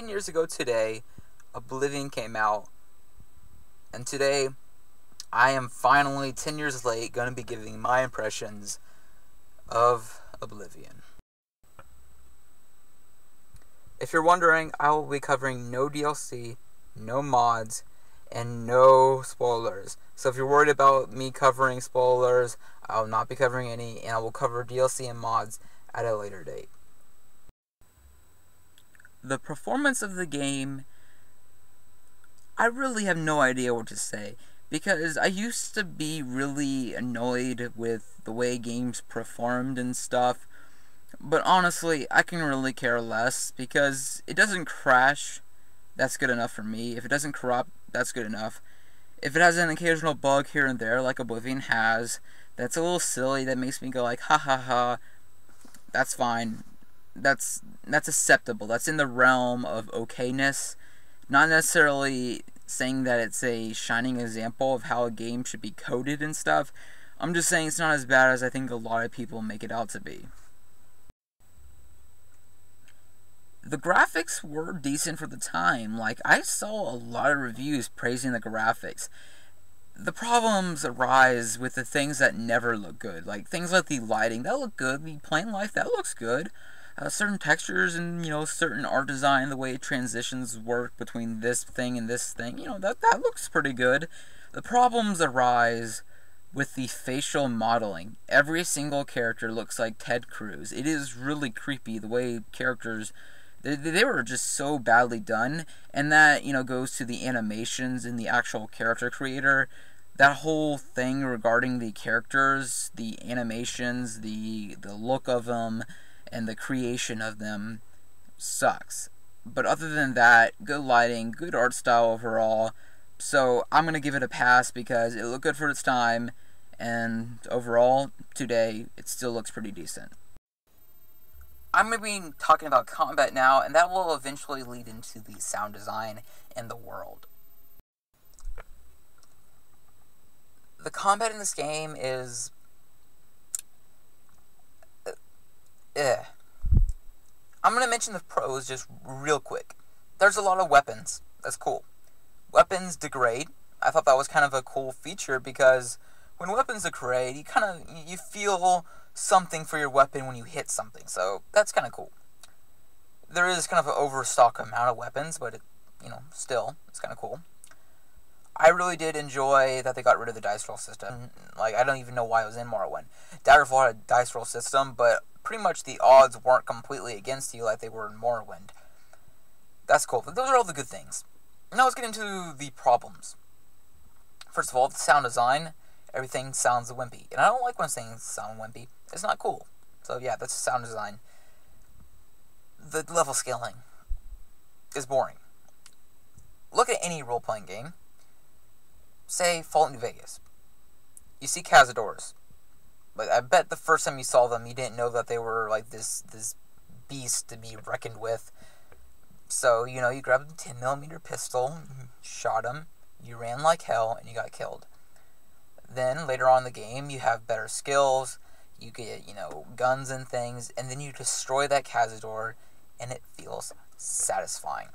10 years ago today, Oblivion came out, and today I am finally 10 years late going to be giving my impressions of Oblivion. If you're wondering, I will be covering no DLC, no mods, and no spoilers. So if you're worried about me covering spoilers, I will not be covering any, and I will cover DLC and mods at a later date. The performance of the game, I really have no idea what to say, because I used to be really annoyed with the way games performed and stuff, but honestly, I can really care less, because it doesn't crash, that's good enough for me. If it doesn't corrupt, that's good enough. If it has an occasional bug here and there, like Oblivion has, that's a little silly, that makes me go like, ha ha ha, that's fine. That's acceptable. That's in the realm of okayness. Not necessarily saying that it's a shining example of how a game should be coded and stuff. I'm just saying it's not as bad as I think a lot of people make it out to be. The graphics were decent for the time. Like, I saw a lot of reviews praising the graphics. The problems arise with the things that never look good. Like, things like the lighting, that look good. The plain life, that looks good. Certain textures and, certain art design, the way transitions work between this thing and this thing, that looks pretty good. The problems arise with the facial modeling. Every single character looks like Ted Cruz. It is really creepy the way characters, they were just so badly done, and that, goes to the animations and the actual character creator. That whole thing regarding the characters, the animations, the look of them, and the creation of them sucks. But other than that, good lighting, good art style overall. So I'm going to give it a pass because it looked good for its time, and overall, today, it still looks pretty decent. I'm going to be talking about combat now, and that will eventually lead into the sound design and the world. The combat in this game is I'm going to mention the pros just real quick. There's a lot of weapons. That's cool. Weapons degrade. I thought that was kind of a cool feature because when weapons degrade, you feel something for your weapon when you hit something. So that's kind of cool. There is kind of an overstock amount of weapons, but still, it's kind of cool. I really did enjoy that they got rid of the dice roll system. Like, I don't even know why it was in Morrowind. Daggerfall had a dice roll system, but pretty much the odds weren't completely against you like they were in Morrowind. That's cool. But those are all the good things. Now let's get into the problems. First of all, the sound design. Everything sounds wimpy. And I don't like when things sound wimpy. It's not cool. So yeah, that's sound design. The level scaling is boring. Look at any role-playing game. Say Fallout New Vegas. You see Cazadors. Like, I bet the first time you saw them, you didn't know that they were like this beast to be reckoned with. So, you grabbed a 10mm pistol, shot him, you ran like hell, and you got killed. Then, later on in the game, you have better skills, you get, guns and things, and then you destroy that Cazador, and it feels satisfying.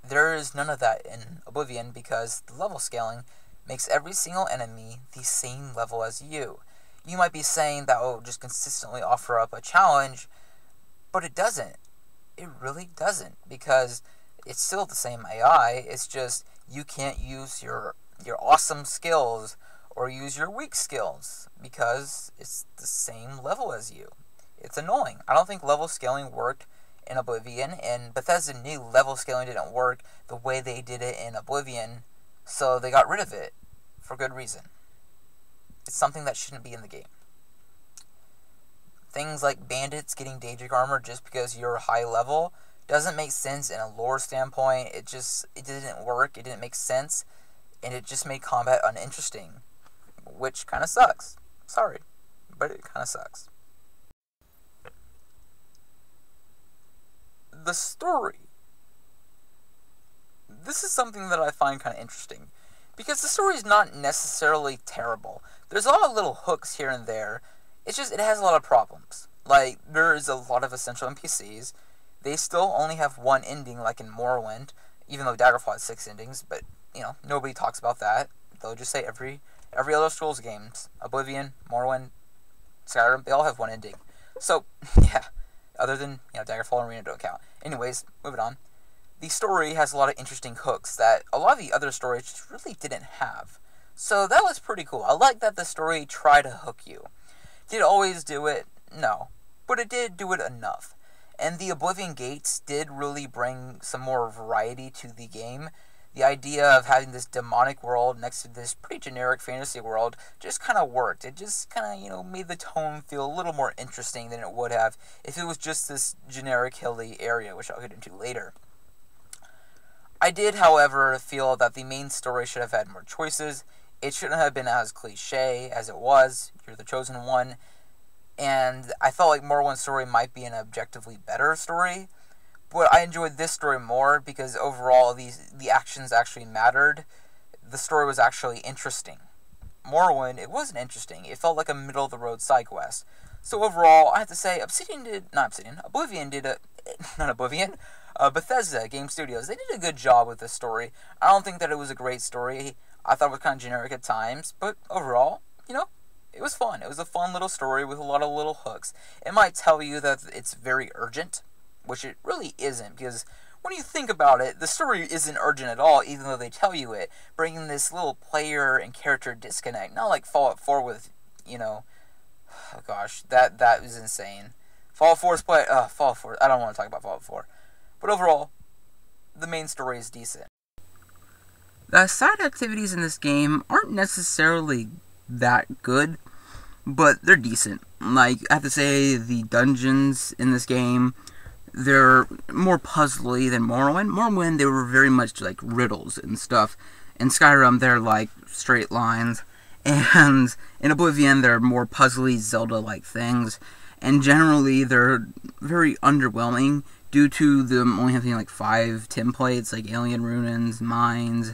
There is none of that in Oblivion because the level scaling makes every single enemy the same level as you. You might be saying that will just consistently offer up a challenge, but it doesn't. It really doesn't, because it's still the same AI, it's just you can't use your awesome skills or use your weak skills because it's the same level as you. It's annoying. I don't think level scaling worked in Oblivion, and Bethesda knew level scaling didn't work the way they did it in Oblivion, so they got rid of it for good reason. It's something that shouldn't be in the game. Things like bandits getting Daedric armor just because you're high level doesn't make sense in a lore standpoint. It didn't work, it didn't make sense, and it just made combat uninteresting, which kind of sucks. Sorry, but it kind of sucks. The story. This is something that I find kind of interesting, because the story is not necessarily terrible. There's a lot of little hooks here and there. It's just, it has a lot of problems. Like, there is a lot of essential NPCs. they still only have one ending, like in Morrowind, even though Daggerfall has 6 endings, but, nobody talks about that. They'll just say every Elder Scrolls games, Oblivion, Morrowind, Skyrim, they all have one ending. So, yeah, other than, Daggerfall and Arena don't count. Anyways, moving on. The story has a lot of interesting hooks that a lot of the other stories just really didn't have. So that was pretty cool. I like that the story tried to hook you. Did it always do it? No. But it did do it enough. And the Oblivion Gates did really bring some more variety to the game. The idea of having this demonic world next to this pretty generic fantasy world just kind of worked. It just kind of, made the tone feel a little more interesting than it would have if it was just this generic hilly area, which I'll get into later. I did, however, feel that the main story should have had more choices. It shouldn't have been as cliche as it was. You're the chosen one. And I felt like Morrowind's story might be an objectively better story. But I enjoyed this story more because overall the actions actually mattered. The story was actually interesting. Morrowind, it wasn't interesting. It felt like a middle-of-the-road side quest. So overall, I have to say, Bethesda Game Studios, they did a good job with this story. I don't think that it was a great story. I thought it was kind of generic at times, but overall, it was fun. It was a fun little story with a lot of little hooks. It might tell you that it's very urgent, which it really isn't, because when you think about it, the story isn't urgent at all, even though they tell you it, bringing this little player and character disconnect. Not like Fallout 4 with, oh gosh, that was insane. Fallout 4's Fallout 4, I don't want to talk about Fallout 4. But overall, the main story is decent. The side activities in this game aren't necessarily that good, but they're decent. Like, I have to say, the dungeons in this game, they're more puzzly than Morrowind. Morrowind, they were very much like riddles and stuff. In Skyrim, they're like straight lines. And in Oblivion, they're more puzzly, Zelda-like things. And generally, they're very underwhelming due to them only having like 5 templates, like alien ruins, mines,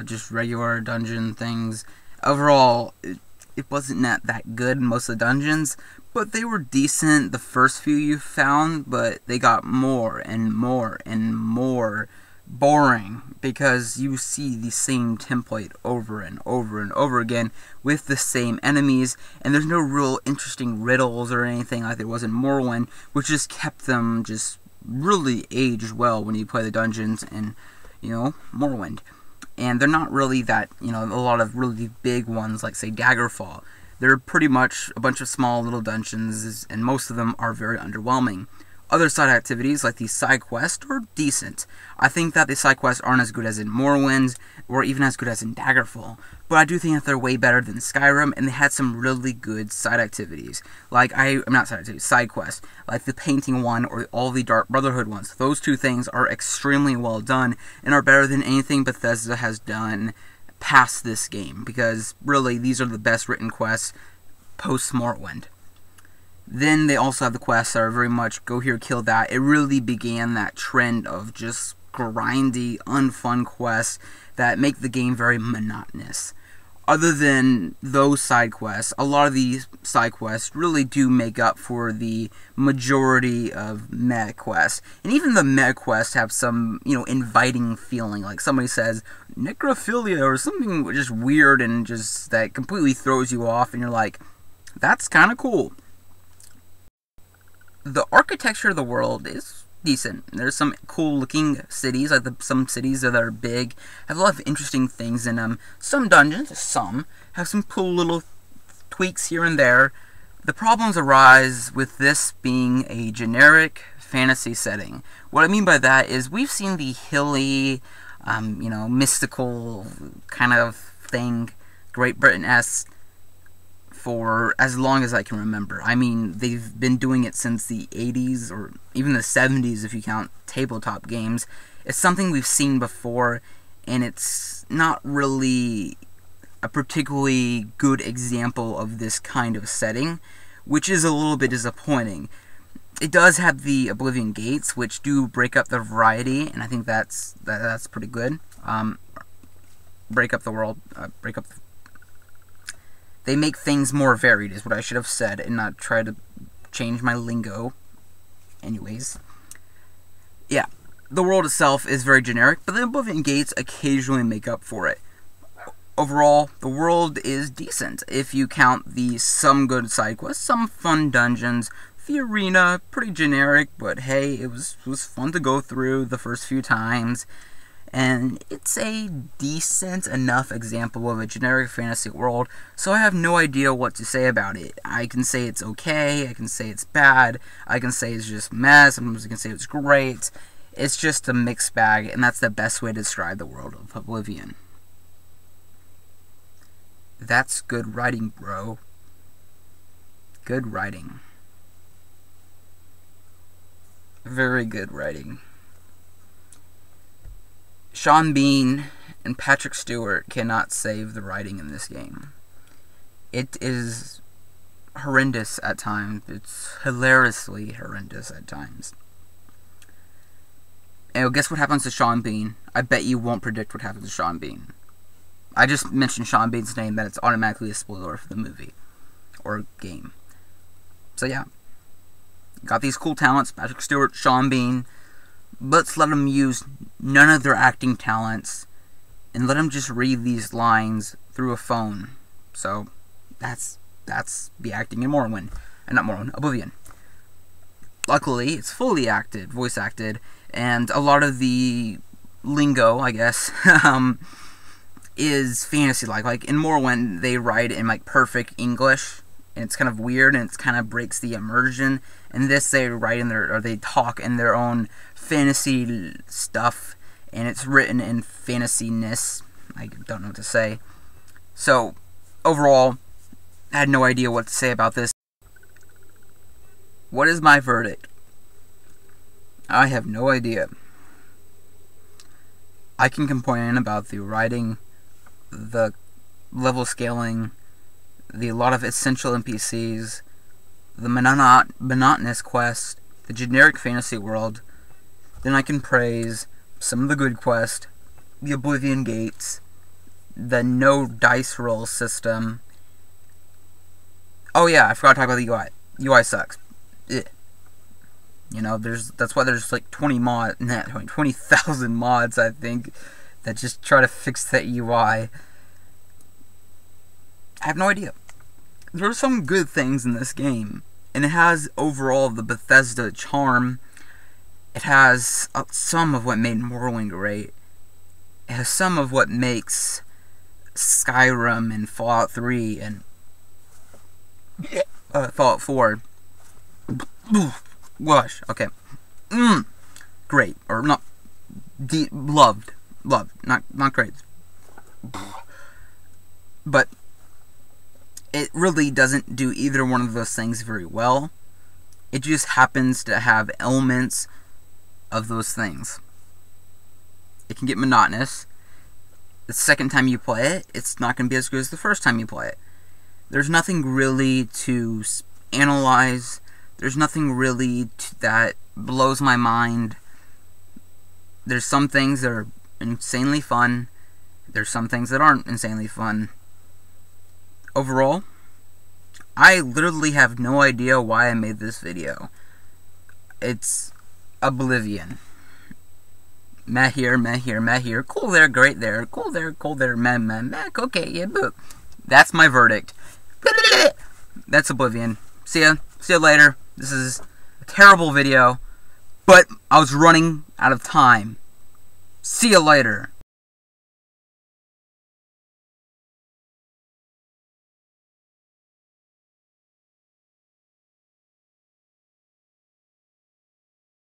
just regular dungeon things. Overall, it wasn't that good in most of the dungeons, but they were decent the first few you found, but they got more and more and more boring because you see the same template over and over and over again with the same enemies, and there's no real interesting riddles or anything like there was in Morrowind, which just kept them just really aged well when you play the dungeons in, Morrowind. And they're not really that, a lot of really big ones like, say, Daggerfall. They're pretty much a bunch of small little dungeons, and most of them are very underwhelming. Other side activities, like the side quests, are decent. I think that the side quests aren't as good as in Morrowind, or even as good as in Daggerfall, but I do think that they're way better than Skyrim, and they had some really good side activities. Side quests, like the painting one, or all the Dark Brotherhood ones. Those two things are extremely well done, and are better than anything Bethesda has done past this game, because really, these are the best written quests post-Morrowind. Then they also have the quests that are very much go here, kill that. It really began that trend of just grindy, unfun quests that make the game very monotonous. Other than those side quests, a lot of these side quests really do make up for the majority of meta quests. And even the meta quests have some, inviting feeling. Like somebody says, necrophilia, or something just weird and just that completely throws you off, and you're like, that's kind of cool. The architecture of the world is decent. There's some cool looking cities, like some cities that are big, have a lot of interesting things in them. Some dungeons, have some cool little tweaks here and there. The problems arise with this being a generic fantasy setting. What I mean by that is we've seen the hilly, mystical kind of thing, Great Britain-esque, for as long as I can remember. I mean, they've been doing it since the 80s, or even the 70s if you count tabletop games. It's something we've seen before, and it's not really a particularly good example of this kind of setting, which is a little bit disappointing. It does have the Oblivion Gates, which do break up the variety, and I think that's pretty good. Break up the world, they make things more varied, is what I should have said, and not try to change my lingo. Anyways. Yeah, the world itself is very generic, but the Oblivion gates occasionally make up for it. Overall, the world is decent if you count some good side quests, some fun dungeons. The arena, pretty generic, but hey, it was fun to go through the first few times. And it's a decent enough example of a generic fantasy world, so I have no idea what to say about it. I can say it's okay, I can say it's bad, I can say it's just mess, sometimes I can say it's great. It's just a mixed bag, and that's the best way to describe the world of Oblivion. That's good writing, bro. Good writing. Very good writing. Sean Bean and Patrick Stewart cannot save the writing in this game. It is horrendous at times. It's hilariously horrendous at times. And guess what happens to Sean Bean? I bet you won't predict what happens to Sean Bean. I just mentioned Sean Bean's name, that it's automatically a spoiler for the movie or game. So yeah, got these cool talents, Patrick Stewart, Sean Bean. Let's let them use none of their acting talents and let them just read these lines through a phone. So that's the acting in Morrowind, and not Morrowind, Oblivion. Luckily, it's fully acted, voice acted, and a lot of the lingo, I guess, is fantasy-like. Like in Morrowind, they write in like perfect English, and it's kind of weird, and it kind of breaks the immersion. In this, they write in their, or they talk in their own fantasy stuff, and it's written in fantasy-ness. I don't know what to say. So, overall, I had no idea what to say about this. What is my verdict? I have no idea. I can complain about the writing, the level scaling, a lot of essential NPCs, the monotonous quest, the generic fantasy world. Then I can praise some of the good quests, the Oblivion gates, the no dice roll system. Oh yeah, I forgot to talk about the UI. UI sucks. Ugh. You know, that's why there's like 20,000 mods, I think, that just try to fix that UI. I have no idea. There are some good things in this game, and it has overall the Bethesda charm. It has some of what made Morrowind great. It has some of what makes Skyrim and Fallout 3 and Fallout 4. Gosh, okay. Great, or not, loved, not great. But it really doesn't do either one of those things very well. It just happens to have elements of those things. It can get monotonous. The second time you play it, it's not going to be as good as the first time you play it. There's nothing really to analyze. There's nothing really that blows my mind. There's some things that are insanely fun. There's some things that aren't insanely fun. Overall, I literally have no idea why I made this video. It's Oblivion. Meh here, meh here, meh here. Cool there, great there. Cool there, meh, meh, meh. Okay, yeah, boo. That's my verdict. That's Oblivion. See ya later. This is a terrible video, but I was running out of time. See ya later.